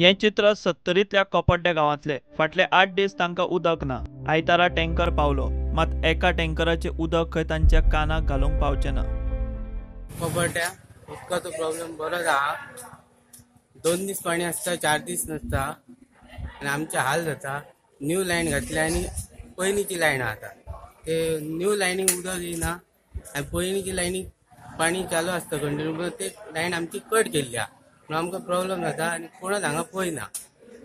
हे चित्र सत्तरीतल्या कोपड्ड्या गावातले। फाटले 8 दीस तांकां उदक ना। आयतारा टँकर पावलो, मात एका टँकराचे उदक खंय तांच्या कानाक घालूंक पावचें ना। कोपड्ड्या उदकाचो प्रॉब्लेम बरोच आहा। 2 दीस पाणी आसता, 4 दीस नासता आनी आमचे हाल जाता। न्यू लायन घातल्या आनी पयलींची लायन आता ते न्यू लायनीक उदक येना आनी पयलींची लायनीक पाणी चालू आसता कंटिन्यू, ते लायन आमची कट केल्ली आहा म्हणून आमकां प्रॉब्लेम जाता आनी कोणच हांगा पळयना।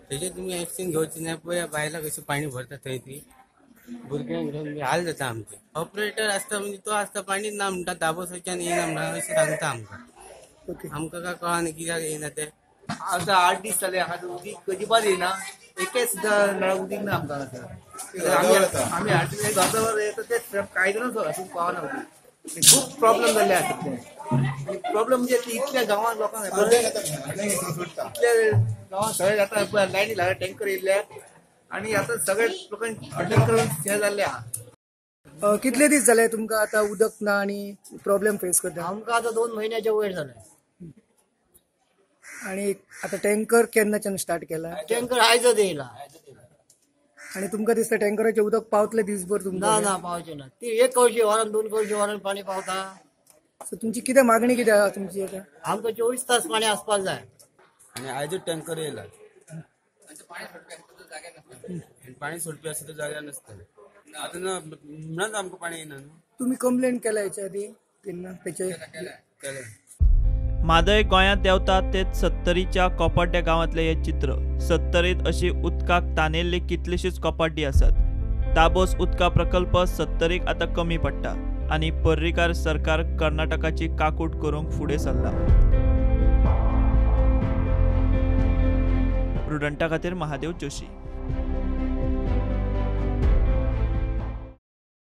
तेजे तुमी एक्शन घेवची ना। पळया बायलां कशी पाणी भरता थंय ती भुरग्यांक घेवन हाल जाता आमचे। ऑपरेटर आसता म्हणजे तो आसता पाणी ना म्हणटा, दाबोस वयच्यान येना म्हणटा अशें सांगता आमकां। आमकां काय कळना कित्याक येना ते। आता 8 दीस जाले हांगा उदीक अजिबात येना। एके सुद्धा नळा उदीक ना आमकां आमी 8 दीस अर्दवर येता ते कांय दिवस हातूंक पावना उदीक। खूब प्रॉब्लेम जाल्ले आसा ते प्रॉब्लेम म्हणजे इतल्या गांवांत लोकांक इतल्या गांवांत सगळे आतां लायनी लागल्या टँकर येयल्या आनी आतां सगळे लोकांक टँकर हे जाल्ले आहा। कितले दीस जाले तुमकां आतां उदक ना आनी प्रॉब्लेम फेस करता? आमकां आतां 2 महिन्याच्या वयर जाले। आणि आता टँकर केन्नाच्यान स्टार्ट केला? टँकर आयजच येयला आणि तुमकां दिसता टँकराचे उदक पावतले दिसभर तुमकां? ना पावचे ना। ती 1 कळशी वरान 2 कळशी वरान पाणी पावता। सो तुमची कितें मागणी कितें आहा तुमची आता? आमकां 24 तास पाणी आसपाक जाय आनी आयजूच टँकर येयला। पाणी सोडपी आसा तो जाग्यार नासता आतां म्हणून आमकां पाणी येना न्हू। तुम्ही कंप्लेंट केला याच्या आधी केन्ना तेचे? केलें। मादय गोंयांत देंवता तेच सत्तरीच्या कोपड्ड्या गांवांतले हे चित्र। सत्तरीत अशी उदकाक तानेल्ली कितलीशीच कोपड्डी आसात। दाबोस उदका प्रकल्प सत्तरीक आतां कमी पडटा आनी पर्रीकार सरकार कर्नाटकाची काकूट करूंक फुडें सरला। प्रुडंटा खातीर महादेव जोशी।